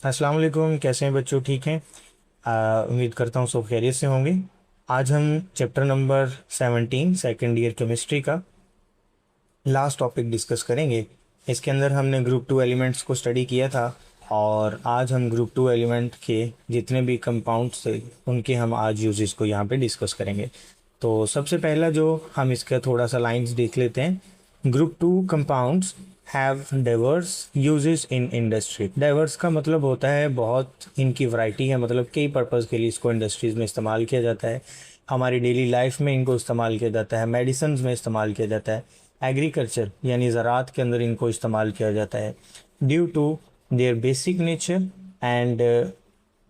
अस्सलाम वालेकुम। कैसे हैं बच्चों? ठीक हैं? उम्मीद करता हूँ सब खैरियत से होंगे। आज हम chapter number 17 second year chemistry का लास्ट टॉपिक डिस्कस करेंगे। इसके अंदर हमने ग्रुप टू एलिमेंट्स को स्टडी किया था और आज हम ग्रुप टू एलिमेंट के जितने भी कंपाउंड्स थे उनके हम आज यूजेस को यहाँ पे डिस्कस करेंगे। तो सबसे पहला जो हम इसका थोड़ा सा लाइंस देख लेते हैं। Group two compounds have diverse uses in industry. Diverse का मतलब होता है बहुत, इनकी वैरायटी है, मतलब कई पर्पज़ के लिए इसको इंडस्ट्रीज़ में इस्तेमाल किया जाता है। हमारी डेली लाइफ में इनको इस्तेमाल किया जाता है, मेडिसिन में इस्तेमाल किया जाता है, एग्रीकल्चर यानी ज़राअत के अंदर इनको इस्तेमाल किया जाता है। Due to their basic nature and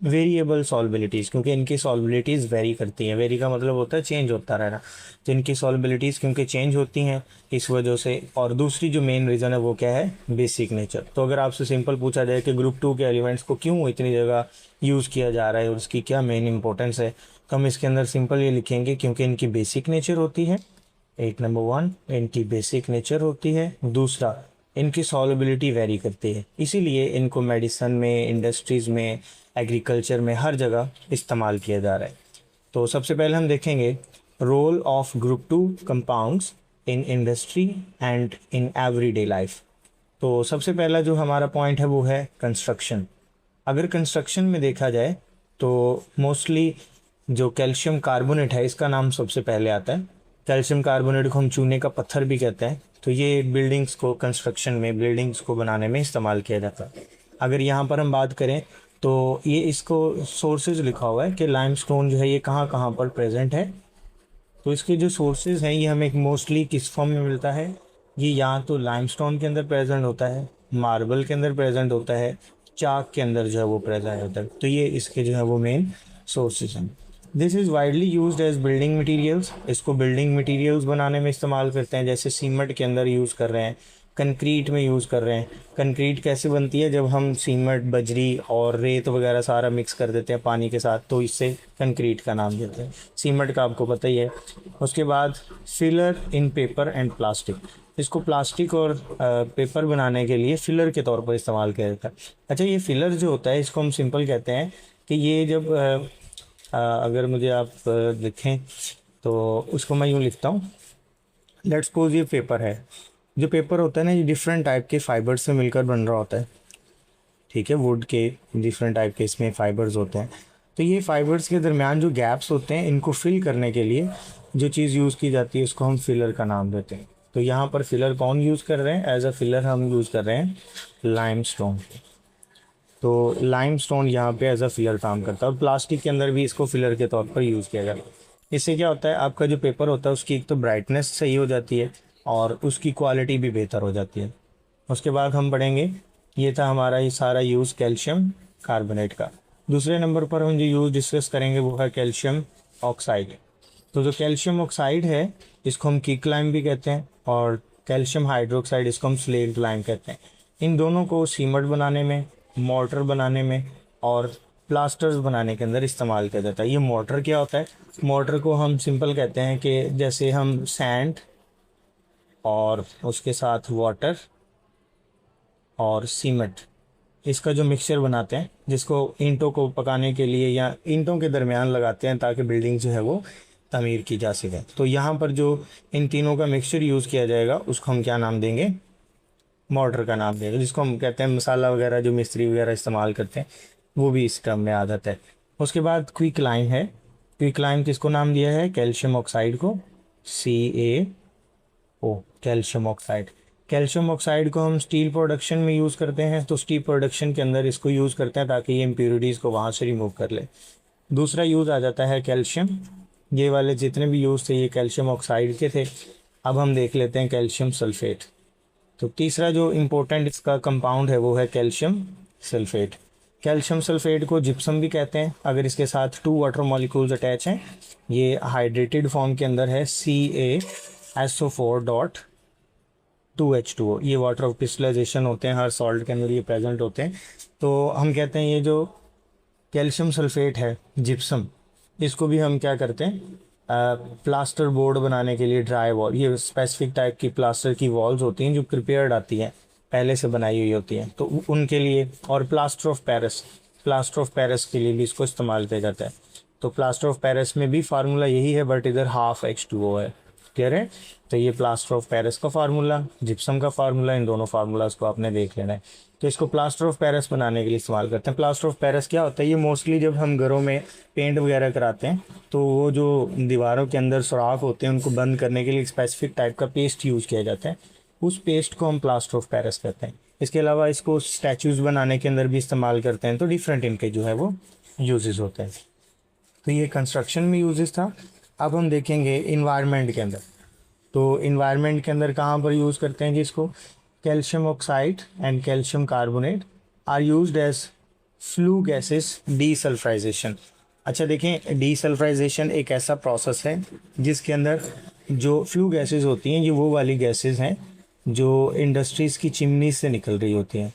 variable solubilities, क्योंकि इनकी सॉल्बिलिटीज़ वेरी करती हैं। वेरी का मतलब होता है चेंज होता रहना। तो इनकी सॉल्बिलिटीज़ क्योंकि चेंज होती हैं इस वजह से। और दूसरी जो मेन रीज़न है वो क्या है? Basic nature. तो अगर आपसे सिंपल पूछा जाए कि ग्रुप टू के एलिमेंट्स को क्यों इतनी जगह यूज़ किया जा रहा है और उसकी क्या मेन इंपॉर्टेंस है, तो हम इसके अंदर सिंपल ये लिखेंगे क्योंकि इनकी बेसिक नेचर होती है। एक नंबर वन, इनकी बेसिक नेचर होती है। दूसरा, इनकी सॉल्युबिलिटी वेरी करती है, इसीलिए इनको मेडिसिन में, इंडस्ट्रीज़ में, एग्रीकल्चर में हर जगह इस्तेमाल किया जा रहा है। तो सबसे पहले हम देखेंगे role of group two compounds in industry and in everyday life. तो सबसे पहला जो हमारा पॉइंट है वो है कंस्ट्रक्शन। अगर कंस्ट्रक्शन में देखा जाए तो मोस्टली जो कैल्शियम कार्बोनेट है इसका नाम सबसे पहले आता है। कैल्शियम कार्बोनेट को हम चूने का पत्थर भी कहते हैं। तो ये बिल्डिंग्स को, कंस्ट्रक्शन में बिल्डिंग्स को बनाने में इस्तेमाल किया जाता है। अगर यहाँ पर हम बात करें तो ये इसको सोर्सेज लिखा हुआ है कि लाइमस्टोन जो है ये कहाँ कहाँ पर प्रेजेंट है। तो इसके जो सोर्सेज हैं ये हमें मोस्टली किस फॉर्म में मिलता है? ये या तो लाइमस्टोन के अंदर प्रेजेंट होता है, मार्बल के अंदर प्रेजेंट होता है, चाक के अंदर जो है वो प्रेजेंट होता है। तो ये इसके जो है वो मेन सोर्सेज हैं। This is widely used as building materials. इसको बिल्डिंग मटेरियल्स बनाने में इस्तेमाल करते हैं, जैसे सीमेंट के अंदर यूज़ कर रहे हैं, कंक्रीट में यूज़ कर रहे हैं। कंक्रीट कैसे बनती है? जब हम सीमेंट, बजरी और रेत वगैरह सारा मिक्स कर देते हैं पानी के साथ, तो इससे कंक्रीट का नाम देते हैं। सीमेंट का आपको पता ही है। उसके बाद filler in paper and plastic. इसको प्लास्टिक और पेपर बनाने के लिए फिलर के तौर पर इस्तेमाल किया जाता है। अच्छा, ये फिलर जो होता है इसको हम सिंपल कहते हैं कि ये जब अगर मुझे आप लिखें तो उसको मैं यूँ लिखता हूँ। लेट्स सपोज ये पेपर है। जो पेपर होता है ना, ये डिफरेंट टाइप के फाइबर्स से मिलकर बन रहा होता है। ठीक है, वुड के डिफरेंट टाइप के इसमें फाइबर्स होते हैं। तो ये फाइबर्स के दरमियान जो गैप्स होते हैं इनको फिल करने के लिए जो चीज़ यूज़ की जाती है उसको हम फिलर का नाम देते हैं। तो यहाँ पर फिलर कौन यूज़ कर रहे हैं? एज अ फिलर हम यूज़ कर रहे हैं लाइमस्टोन। तो लाइमस्टोन यहाँ पे एज अ फिलर काम करता है और प्लास्टिक के अंदर भी इसको फिलर के तौर पर यूज़ किया जाता है। इससे क्या होता है, आपका जो पेपर होता है उसकी एक तो ब्राइटनेस सही हो जाती है और उसकी क्वालिटी भी बेहतर हो जाती है। उसके बाद हम पढ़ेंगे, ये था हमारा ये सारा यूज़ कैल्शियम कार्बोनेट का। दूसरे नंबर पर हम जो यूज़ डिस्कस करेंगे वो है कैल्शियम ऑक्साइड। तो जो कैल्शियम ऑक्साइड है इसको हम कीक लाइम भी कहते हैं और कैल्शियम हाइड्रोक्साइड इसको हम स्लेट लाइम कहते हैं। इन दोनों को सीमेंट बनाने में, मोटर बनाने में और प्लास्टर्स बनाने के अंदर इस्तेमाल किया जाता है। ये मोटर क्या होता है? मोटर को हम सिंपल कहते हैं कि जैसे हम सैंड और उसके साथ वाटर और सीमेंट इसका जो मिक्सचर बनाते हैं, जिसको ईंटों को पकाने के लिए या ईंटों के दरमियान लगाते हैं ताकि बिल्डिंग जो है वो तमीर की जा सके। तो यहाँ पर जो इन तीनों का मिक्सचर यूज़ किया जाएगा उसको हम क्या नाम देंगे? मोटर का नाम देंगे। जिसको हम कहते हैं मसाला वगैरह जो मिस्त्री वगैरह इस्तेमाल करते हैं वो भी इस टर्म में आदत है। उसके बाद क्विक लाइम है। क्विक लाइम किसको नाम दिया है? कैल्शियम ऑक्साइड को, CaO, calcium oxide. Calcium oxide को हम स्टील प्रोडक्शन में यूज़ करते हैं, तो स्टील प्रोडक्शन के अंदर इसको यूज़ करते हैं ताकि ये इम्प्योरिटीज़ को वहाँ से रिमूव कर ले। दूसरा यूज़ आ जाता है कैल्शियम। ये वाले जितने भी यूज़ थे ये कैल्शियम ऑक्साइड के थे। अब हम देख लेते हैं कैल्शियम सल्फेट। तो तीसरा जो इम्पोर्टेंट इसका कंपाउंड है वो है कैल्शियम सल्फेट। कैल्शियम सल्फेट को जिप्सम भी कहते हैं अगर इसके साथ 2 वाटर मॉलिक्यूल्स अटैच हैं। ये हाइड्रेटेड फॉर्म के अंदर है, CaSO4.2H2O। ये वाटर ऑफ क्रिस्टलाइजेशन होते हैं, हर सॉल्ट के अंदर ये प्रेजेंट होते हैं। तो हम कहते हैं ये जो कैल्शियम सल्फेट है, जिप्सम, इसको भी हम क्या करते हैं? प्लास्टर बोर्ड बनाने के लिए ड्राई वॉल, ये स्पेसिफिक टाइप की प्लास्टर की वॉल्स होती हैं जो प्रिपेयर्ड आती हैं, पहले से बनाई हुई होती हैं, तो उनके लिए। और प्लास्टर ऑफ पेरिस के लिए भी इसको इस्तेमाल किया जाता है। तो प्लास्टर ऑफ पेरिस में भी फार्मूला यही है, बट इधर हाफ H2O है। क्लियर है? तो ये प्लास्टर ऑफ पेरिस का फार्मूला, जिप्सम का फार्मूला, इन दोनों फार्मूलाज को आपने देख लेना है। तो इसको प्लास्टर ऑफ पेरिस बनाने के लिए इस्तेमाल करते हैं। प्लास्टर ऑफ पेरिस क्या होता है? ये मोस्टली जब हम घरों में पेंट वगैरह कराते हैं तो वो जो दीवारों के अंदर सुराख होते हैं उनको बंद करने के लिए एक स्पेसिफिक टाइप का पेस्ट यूज किया जाता है। उस पेस्ट को हम प्लास्टर ऑफ पेरिस कहते हैं। इसके अलावा इसको स्टैचूज बनाने के अंदर भी इस्तेमाल करते हैं। तो डिफरेंट इनके जो है वो यूजेस होते हैं। तो ये कंस्ट्रक्शन में यूजेस था। अब हम देखेंगे इन्वायरमेंट के अंदर। तो इन्वायरमेंट के अंदर कहाँ पर यूज़ करते हैं जिसको? Calcium oxide and calcium carbonate are used as flue gases desulphurisation. अच्छा देखें, डीसल्फराइजेशन एक ऐसा प्रोसेस है जिसके अंदर जो फ्लू गैसेस होती हैं, ये वो वाली गैसेस हैं जो इंडस्ट्रीज़ की चिमनी से निकल रही होती हैं।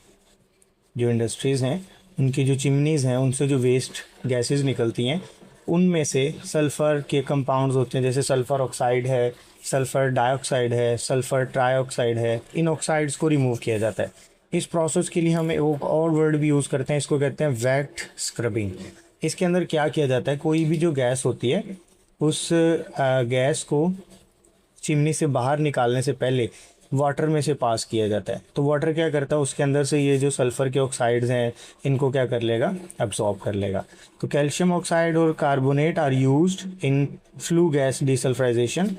जो इंडस्ट्रीज़ हैं उनकी जो चिमनीज़ हैं उनसे जो वेस्ट गैसेस निकलती हैं उनमें से सल्फ़र के कंपाउंड्स होते हैं, जैसे सल्फ़र ऑक्साइड है, सल्फ़र डाइऑक्साइड है, सल्फ़र ट्राइऑक्साइड है। इन ऑक्साइड्स को रिमूव किया जाता है। इस प्रोसेस के लिए हम एक और वर्ड भी यूज़ करते हैं, इसको कहते हैं वेट स्क्रबिंग। इसके अंदर क्या किया जाता है? कोई भी जो गैस होती है उस गैस को चिमनी से बाहर निकालने से पहले वाटर में से पास किया जाता है। तो वाटर क्या करता है? उसके अंदर से ये जो सल्फ़र के ऑक्साइड्स हैं इनको क्या कर लेगा? एब्जॉर्ब कर लेगा। तो कैल्शियम ऑक्साइड और carbonate are used in flue gas desulphurisation.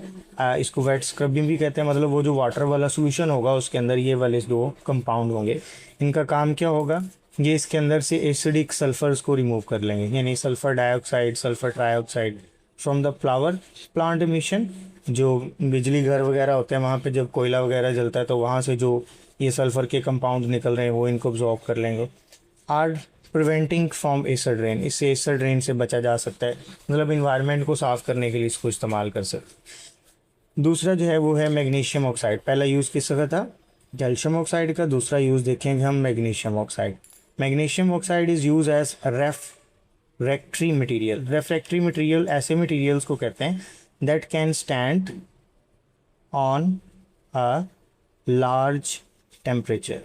इसको वेट स्क्रबिंग भी कहते हैं। मतलब वो जो वाटर वाला सोल्यूशन होगा उसके अंदर ये वाले दो कंपाउंड होंगे। इनका काम क्या होगा? ये इसके अंदर से एसिडिक सल्फर्स को रिमूव कर लेंगे, यानी sulphur dioxide, sulphur trioxide from the flower plant emission. जो बिजली घर वगैरह होते हैं वहाँ पे जब कोयला वगैरह जलता है तो वहाँ से जो ये सल्फ़र के कंपाउंड निकल रहे हैं वो इनको अब्जॉर्ब कर लेंगे। Are preventing from acid rain, इससे एसिड रेन से बचा जा सकता है। मतलब इन्वायरमेंट को साफ़ करने के लिए इसको इस्तेमाल कर सकते। दूसरा जो है वो है मैग्नीशियम ऑक्साइड। पहला यूज़ किसका था? कैल्शियम ऑक्साइड का। दूसरा यूज़ देखेंगे हम magnesium oxide. Magnesium oxide is use as refractory material. Refractory material ऐसे मटेरियल्स को कहते हैं that can stand on a large temperature.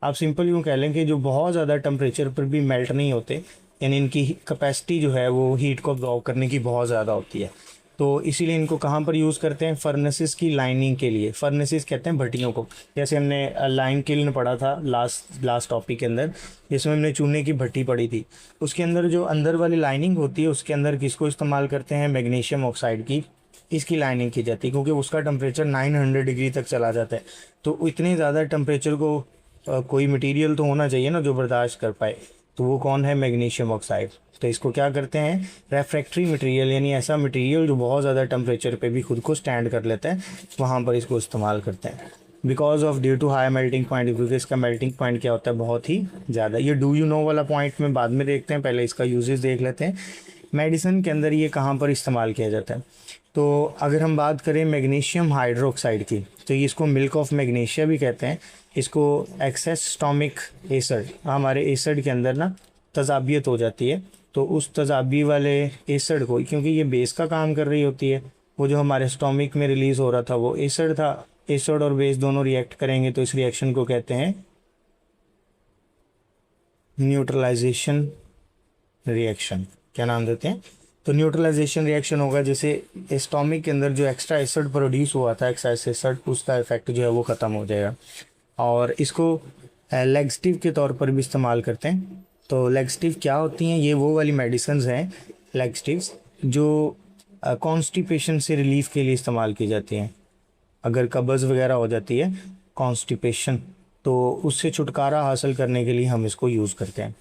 आप सिंपल यूँ कह लें कि जो बहुत ज़्यादा टेम्परेचर पर भी मेल्ट नहीं होते, यानी इनकी कैपेसिटी जो है वो हीट को अब्जॉर्ब करने की बहुत ज़्यादा होती है। तो इसीलिए इनको कहाँ पर यूज़ करते हैं? फर्नेसेस की लाइनिंग के लिए। फर्नेसेस कहते हैं भट्टियों को। जैसे हमने लाइम किल्न पढ़ा था लास्ट टॉपिक के अंदर, जिसमें हमने चूने की भट्टी पढ़ी थी। उसके अंदर जो अंदर वाली लाइनिंग होती है उसके अंदर किसको इस्तेमाल करते हैं? मैग्नीशियम ऑक्साइड की इसकी लाइनिंग की जाती है, क्योंकि उसका टेम्परेचर 900 डिग्री तक चला जाता है। तो इतने ज़्यादा टेम्परेचर को कोई मटेरियल तो होना चाहिए ना जो बर्दाश्त कर पाए। तो वो कौन है? Magnesium oxide. तो इसको क्या करते हैं? रेफ्रैक्टरी मटेरियल, यानी ऐसा मटेरियल जो बहुत ज़्यादा टेम्परेचर पे भी खुद को स्टैंड कर लेता है, वहाँ पर इसको इस्तेमाल करते हैं। Because of due to high melting point, क्योंकि इसका मेल्टिंग पॉइंट क्या होता है? बहुत ही ज़्यादा। ये डू यू नो वाला पॉइंट में बाद में देखते हैं, पहले इसका यूजेस देख लेते हैं। मेडिसिन के अंदर ये कहाँ पर इस्तेमाल किया जाता है? तो अगर हम बात करें मैग्नीशियम हाइड्रोक्साइड की, तो इसको मिल्क ऑफ मैग्नीशिया भी कहते हैं। इसको एक्सेस स्टोमिक एसिड, हमारे एसिड के अंदर ना तजाबियत हो जाती है, तो उस तजाबी वाले एसिड को, क्योंकि ये बेस का काम कर रही होती है, वो जो हमारे स्टोमिक में रिलीज़ हो रहा था वो एसिड था। एसिड और बेस दोनों रिएक्ट करेंगे तो इस रिएक्शन को कहते हैं न्यूट्रलाइजेशन रिएक्शन। क्या नाम देते हैं? तो न्यूट्रलाइजेशन रिएक्शन होगा, जैसे स्टोमिक के अंदर जो एक्स्ट्रा एसिड प्रोड्यूस हुआ था, एक्साइज एसिड, उसका इफेक्ट जो है वो ख़त्म हो जाएगा। और इसको लैक्सेटिव के तौर पर भी इस्तेमाल करते हैं। तो लैक्सेटिव क्या होती हैं? ये वो वाली मेडिसिन हैं लैक्सेटिव्स जो कॉन्स्टिपेशन से रिलीफ के लिए इस्तेमाल की जाती हैं। अगर कब्ज़ वगैरह हो जाती है, कॉन्स्टिपेशन, तो उससे छुटकारा हासिल करने के लिए हम इसको यूज़ करते हैं।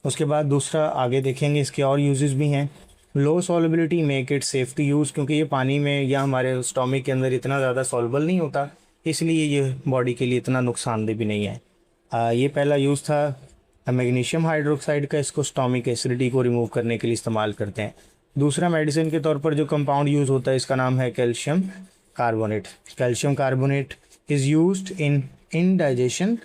उसके बाद दूसरा आगे देखेंगे, इसके और यूजेस भी हैं। Low solubility make it safe to use, क्योंकि ये पानी में या हमारे स्टोमिक के अंदर इतना ज़्यादा सॉल्युबल नहीं होता, इसलिए ये बॉडी के लिए इतना नुकसानदेह भी नहीं है। ये पहला यूज़ था मैग्नीशियम हाइड्रोक्साइड का। इसको स्टोमिक एसिडिटी को रिमूव करने के लिए इस्तेमाल करते हैं। दूसरा मेडिसिन के तौर पर जो कंपाउंड यूज़ होता है इसका नाम है calcium carbonate. Calcium carbonate is used in indigestion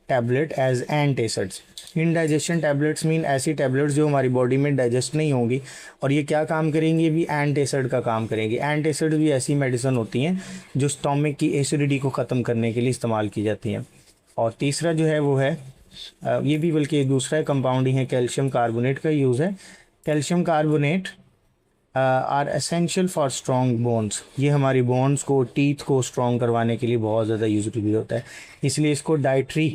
tablet as antacids. Indigestion tablets mean ऐसी टैबलेट्स जो हमारी बॉडी में डाइजेस्ट नहीं होंगी, और ये क्या काम करेंगी? भी एंटासिड का काम करेंगी। एंटासिड भी ऐसी मेडिसिन होती हैं जो स्टोमिक की एसिडिटी को ख़त्म करने के लिए इस्तेमाल की जाती हैं। और तीसरा जो है वो है ये भी बल्कि दूसरा कंपाउंड ही है, कैल्शियम कार्बोनेट का यूज़ है। Calcium carbonate are essential for strong bones. ये हमारी बोन्स को, टीथ को स्ट्रॉन्ग करवाने के लिए बहुत ज़्यादा यूजफुल होता है, इसलिए इसको डाइट्री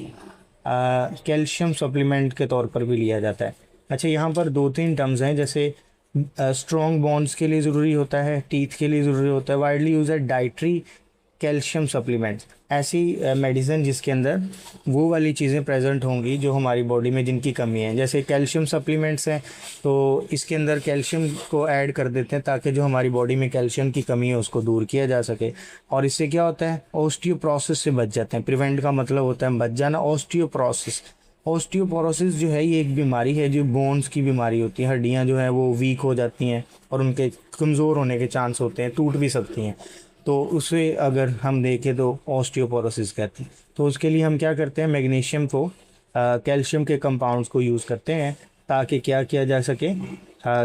कैल्शियम सप्लीमेंट के तौर पर भी लिया जाता है। अच्छा, यहाँ पर दो तीन टर्म्स हैं, जैसे स्ट्रॉन्ग बोन्स के लिए ज़रूरी होता है, टीथ के लिए ज़रूरी होता है, वाइडली यूज है डाइट्री कैल्शियम सप्लीमेंट्स। ऐसी मेडिसिन जिसके अंदर वो वाली चीज़ें प्रेजेंट होंगी जो हमारी बॉडी में जिनकी कमी है। जैसे कैल्शियम सप्लीमेंट्स हैं तो इसके अंदर कैल्शियम को ऐड कर देते हैं ताकि जो हमारी बॉडी में कैल्शियम की कमी है उसको दूर किया जा सके। और इससे क्या होता है, ऑस्टियोप्रोसिस से बच जाते हैं। प्रिवेंट का मतलब होता है बच जाना, ऑस्टियोप्रोसिस। ऑस्टियोपोरोसिस जो है ये एक बीमारी है जो बोन्स की बीमारी होती है। हड्डियाँ जो है वो वीक हो जाती हैं और उनके कमज़ोर होने के चांस होते हैं, टूट भी सकती हैं। तो उसे अगर हम देखें तो ऑस्टियोपोरोसिस कहते हैं। तो उसके लिए हम क्या करते हैं, मैग्नीशियम को कैल्शियम के कंपाउंड्स को यूज़ करते हैं ताकि क्या किया जा सके,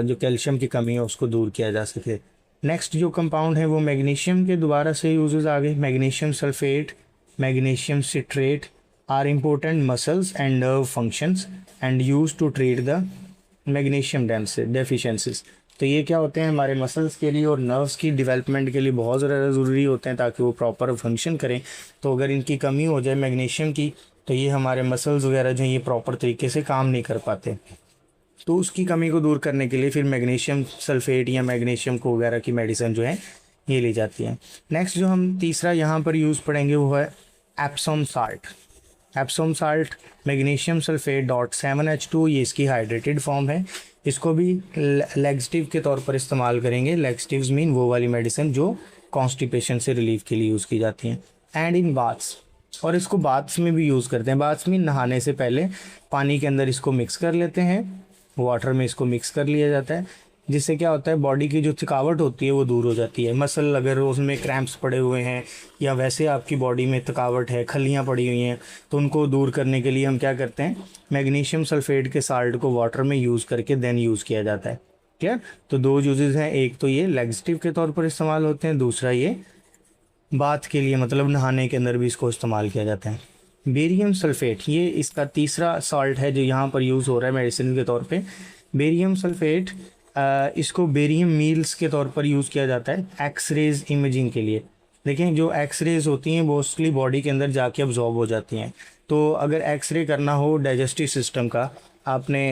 जो कैल्शियम की कमी है उसको दूर किया जा सके। नेक्स्ट जो कंपाउंड है वो मैग्नीशियम के दोबारा से यूजेस आ गए। Magnesium sulphate, magnesium citrate are important muscles and nerve functions and use to treat the magnesium deficiencies. तो ये क्या होते हैं, हमारे मसल्स के लिए और नर्व्स की डेवलपमेंट के लिए बहुत ज़्यादा ज़रूरी होते हैं ताकि वो प्रॉपर फंक्शन करें। तो अगर इनकी कमी हो जाए मैग्नीशियम की तो ये हमारे मसल्स वगैरह जो हैं ये प्रॉपर तरीके से काम नहीं कर पाते। तो उसकी कमी को दूर करने के लिए फिर मैग्नीशियम सल्फेट या मैग्नीशियम को वगैरह की मेडिसिन जो है ये ली जाती है। नेक्स्ट जो हम तीसरा यहाँ पर यूज़ पढ़ेंगे वो है Epsom salt. Epsom salt magnesium sulphate .7H2, ये इसकी हाइड्रेटेड फॉर्म है। इसको भी लैक्सेटिव के तौर पर इस्तेमाल करेंगे। लैक्सेटिव्स मीन वो वाली मेडिसिन जो कॉन्स्टिपेशन से रिलीफ के लिए यूज़ की जाती हैं। एंड इन बाथ्स, और इसको बाथ्स में भी यूज़ करते हैं। बाथ्स में नहाने से पहले पानी के अंदर इसको मिक्स कर लेते हैं, वाटर में इसको मिक्स कर लिया जाता है, जिससे क्या होता है बॉडी की जो थकावट होती है वो दूर हो जाती है। मसल अगर उसमें क्रैम्प्स पड़े हुए हैं या वैसे आपकी बॉडी में थकावट है, खलियाँ पड़ी हुई हैं, तो उनको दूर करने के लिए हम क्या करते हैं, मैग्नीशियम सल्फेट के साल्ट को वाटर में यूज़ करके देन यूज़ किया जाता है। क्लियर? तो दो यूजेस हैं, एक तो ये लैक्सेटिव के तौर पर इस्तेमाल होते हैं, दूसरा ये बाथ के लिए मतलब नहाने के अंदर भी इसको इस्तेमाल किया जाता है। बेरियम सल्फेट, ये इसका तीसरा सॉल्ट है जो यहाँ पर यूज़ हो रहा है मेडिसिन के तौर पे। बेरियम सल्फेट, इसको बेरियम मील्स के तौर पर यूज़ किया जाता है एक्सरेज इमेजिंग के लिए। देखें जो एक्सरेज होती हैं मोस्टली बॉडी के अंदर जाके अब्जॉर्ब हो जाती हैं। तो अगर एक्सरे करना हो डाइजेस्टिव सिस्टम का, आपने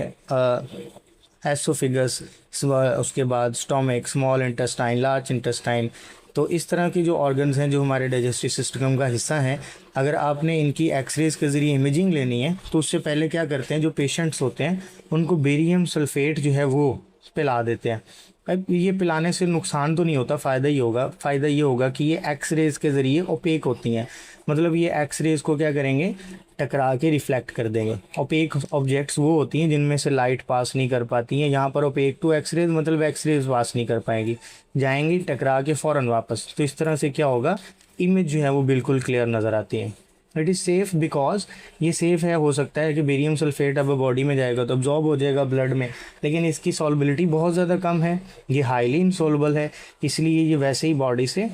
एसोफिगस, उसके बाद stomach, small intestine, large intestine, तो इस तरह के जो ऑर्गन्स हैं जो हमारे डाइजेस्टिव सिस्टम का हिस्सा हैं, अगर आपने इनकी एक्सरेज के ज़रिए इमेजिंग लेनी है तो उससे पहले क्या करते हैं, जो पेशेंट्स होते हैं उनको बेरियम सल्फेट जो है वो पिला देते हैं। अब ये पिलाने से नुकसान तो नहीं होता, फ़ायदा ही होगा। फ़ायदा ये होगा कि ये एक्सरेज के ज़रिए ओपेक होती हैं, मतलब ये एक्सरेज को क्या करेंगे, टकरा के रिफ्लेक्ट कर देंगे। ओपेक ऑब्जेक्ट्स वो होती हैं जिनमें से लाइट पास नहीं कर पाती हैं। यहाँ पर ओपेक टू एक्सरेज मतलब एक्सरेज पास नहीं कर पाएंगी, जाएंगी टकरा के फ़ौरन वापस। तो इस तरह से क्या होगा, इमेज जो है वो बिल्कुल क्लियर नज़र आती है। इट इज़ सेफ़ बिकॉज ये सेफ़ है। हो सकता है कि बेरियम सल्फेट अब बॉडी में जाएगा तो अब्जॉर्ब हो जाएगा ब्लड में, लेकिन इसकी सॉल्बिलिटी बहुत ज़्यादा कम है, ये हाईली इनसॉल्युबल है, इसलिए ये वैसे ही बॉडी से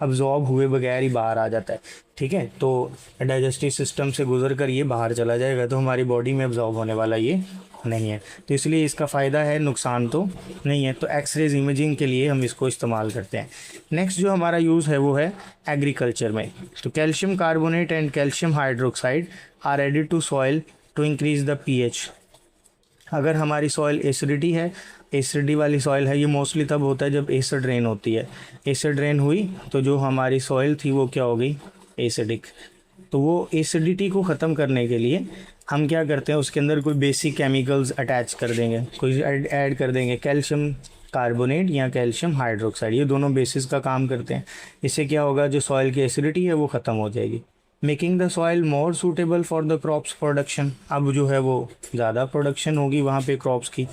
अब्जॉर्ब हुए बगैर ही बाहर आ जाता है। ठीक है, तो डाइजेस्टिव सिस्टम से गुजर कर ये बाहर चला जाएगा, तो हमारी बॉडी में अब्जॉर्ब होने वाला ये नहीं है। तो इसलिए इसका फ़ायदा है, नुकसान तो नहीं है। तो एक्सरेज इमेजिंग के लिए हम इसको इस्तेमाल करते हैं। नेक्स्ट जो हमारा यूज़ है वो है एग्रीकल्चर में। तो calcium carbonate and calcium hydroxide are added to soil to increase the pH. अगर हमारी सॉइल एसिडिटी है, एसिडिटी वाली सॉइल है, ये मोस्टली तब होता है जब एसिड रेन होती है। एसिड रेन हुई तो जो हमारी सॉइल थी वो क्या हो गई, एसिडिक। तो वो एसिडिटी को ख़त्म करने के लिए हम क्या करते हैं, उसके अंदर कोई बेसिक केमिकल्स अटैच कर देंगे, कोई ऐड कर देंगे, कैल्शियम कार्बोनेट या कैल्शियम हाइड्रोक्साइड, ये दोनों बेसिस का काम करते हैं। इससे क्या होगा, जो सॉइल की एसिडिटी है वो ख़त्म हो जाएगी, making the soil more suitable for the crops production. अब जो है वो ज़्यादा प्रोडक्शन होगी वहाँ पे क्रॉप्स की।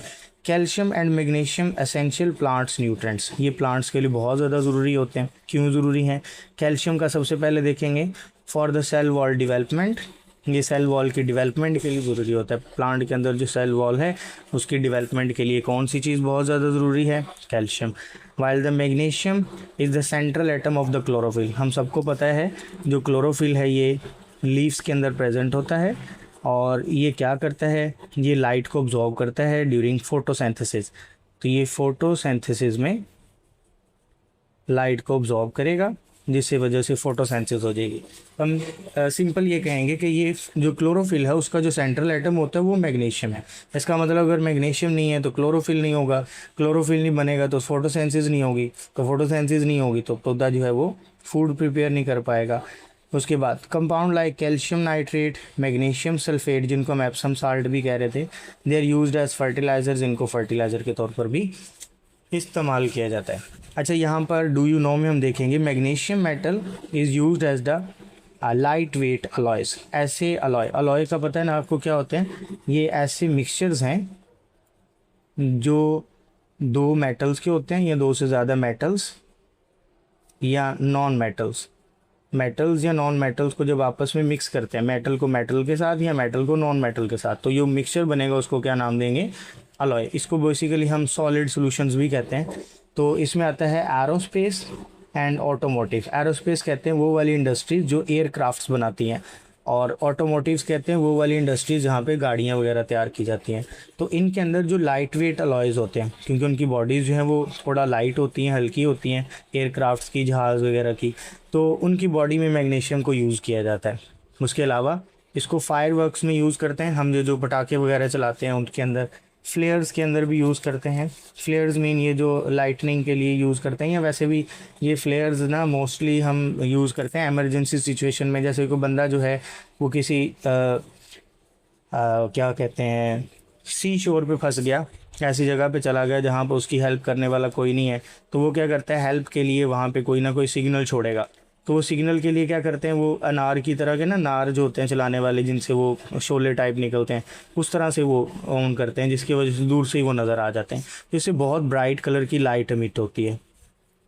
Calcium and magnesium essential plants nutrients, ये प्लांट्स के लिए बहुत ज़्यादा ज़रूरी होते हैं। क्यों ज़रूरी हैं? कैल्शियम का सबसे पहले देखेंगे for the cell wall development, ये सेल वॉल की डेवलपमेंट के लिए ज़रूरी होता है। प्लांट के अंदर जो सेल वॉल है उसकी डेवलपमेंट के लिए कौन सी चीज़ बहुत ज़्यादा ज़रूरी है? Calcium. While the magnesium is the central atom of the chlorophyll. हम सबको पता है जो क्लोरोफिल है ये लीव्स के अंदर प्रेजेंट होता है और ये क्या करता है, ये लाइट को ऑब्जॉर्व करता है ड्यूरिंग फोटोसिंथेसिस। तो ये फोटोसिंथेसिस में लाइट को ऑब्जॉर्व करेगा जिससे वजह से फोटोसिंथेसिस हो जाएगी। हम सिंपल ये कहेंगे कि ये जो क्लोरोफिल है उसका जो सेंट्रल एटम होता है वो मैग्नीशियम है। इसका मतलब अगर मैग्नीशियम नहीं है तो क्लोरोफिल नहीं होगा, क्लोरोफिल नहीं बनेगा तो फोटोसिंथेसिस नहीं होगी, तो फोटोसिंथेसिस नहीं होगी तो पौधा जो है वो फूड प्रिपेयर नहीं कर पाएगा। उसके बाद compound like calcium nitrate, magnesium sulphate, जिनको हम एप्सम साल्ट भी कह रहे थे, they are used as fertilisers, इनको फर्टिलाइजर के तौर पर भी इस्तेमाल किया जाता है। अच्छा, यहाँ पर डू यू नो में हम देखेंगे magnesium metal is used as the lightweight alloys. ऐसे अलॉय का पता है ना आपको क्या होते हैं, ये ऐसे मिक्सचर्स हैं जो दो मेटल्स के होते हैं या दो से ज़्यादा मेटल्स या नॉन मेटल्स या नॉन मेटल्स को जब आपस में मिक्स करते हैं, मेटल को मेटल के साथ या मेटल को नॉन मेटल के साथ, तो ये मिक्सचर बनेगा उसको क्या नाम देंगे, अलॉय। इसको बेसिकली हम सॉलिड सॉल्यूशंस भी कहते हैं। तो इसमें आता है एरोस्पेस एंड ऑटोमोटिव। एरोस्पेस कहते हैं वो वाली इंडस्ट्रीज जो एयरक्राफ्ट्स बनाती हैं, और ऑटोमोटिव्स कहते हैं वो वाली इंडस्ट्रीज जहाँ पे गाड़ियाँ वगैरह तैयार की जाती हैं। तो इनके अंदर जो लाइट वेट अलॉयज़ होते हैं, क्योंकि उनकी बॉडीज़ जो हैं वो थोड़ा लाइट होती हैं, हल्की होती हैं, एयरक्राफ्ट्स की, जहाज़ वगैरह की, तो उनकी बॉडी में मैग्नीशियम को यूज़ किया जाता है। उसके अलावा इसको फायर वर्क्स में यूज़ करते हैं, हम जो पटाखे वगैरह चलाते हैं उनके अंदर, फ्लेयर्स के अंदर भी यूज़ करते हैं। फ्लेयर्स मीन ये जो लाइटनिंग के लिए यूज़ करते हैं, या वैसे भी ये फ्लेयर्स ना मोस्टली हम यूज़ करते हैं इमरजेंसी सिचुएशन में। जैसे कोई बंदा जो है वो किसी क्या कहते हैं, सी शोर पे फंस गया, ऐसी जगह पे चला गया जहाँ पर उसकी हेल्प करने वाला कोई नहीं है, तो वो क्या करता है, हेल्प के लिए वहाँ पे कोई ना कोई सिग्नल छोड़ेगा। तो वो सिग्नल के लिए क्या करते हैं, वो अनार की तरह के ना नार जो होते हैं चलाने वाले, जिनसे वो शोले टाइप निकलते हैं, उस तरह से वो ऑन करते हैं, जिसकी वजह से दूर से ही वो नज़र आ जाते हैं, जिससे बहुत ब्राइट कलर की लाइट एमिट होती है।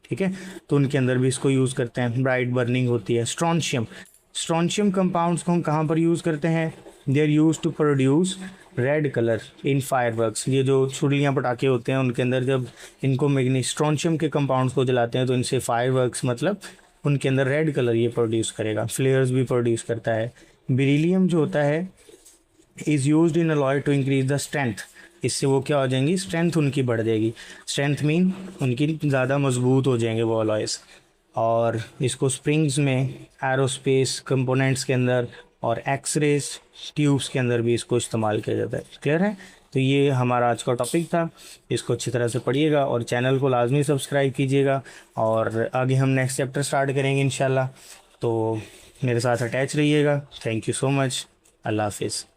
ठीक है, तो उनके अंदर भी इसको यूज़ करते हैं, ब्राइट बर्निंग होती है। स्ट्रॉन्शियम कंपाउंड्स को हम कहाँ पर यूज़ करते हैं, they are use to produce red colour in fireworks. ये जो छुड़लियाँ पटाखे होते हैं उनके अंदर जब इनको स्ट्रॉन्शियम के कंपाउंड्स को जलाते हैं तो इनसे फायरवर्क्स मतलब उनके अंदर रेड कलर ये प्रोड्यूस करेगा। फ्लेयर्स भी प्रोड्यूस करता है। बेरिलियम जो होता है is used in alloy to increase the strength. इससे वो क्या हो जाएंगी, स्ट्रेंथ उनकी बढ़ जाएगी। स्ट्रेंथ मीन उनकी ज़्यादा मजबूत हो जाएंगे वो अलॉयज़। और इसको स्प्रिंग्स में, एरोस्पेस कंपोनेंट्स के अंदर और एक्सरेज ट्यूब्स के अंदर भी इसको इस्तेमाल किया जाता है। क्लियर है? तो ये हमारा आज का टॉपिक था, इसको अच्छी तरह से पढ़िएगा और चैनल को लाजमी सब्सक्राइब कीजिएगा। और आगे हम नेक्स्ट चैप्टर स्टार्ट करेंगे इंशाल्लाह, तो मेरे साथ अटैच रहिएगा। Thank you so much. अल्लाह हाफिज़।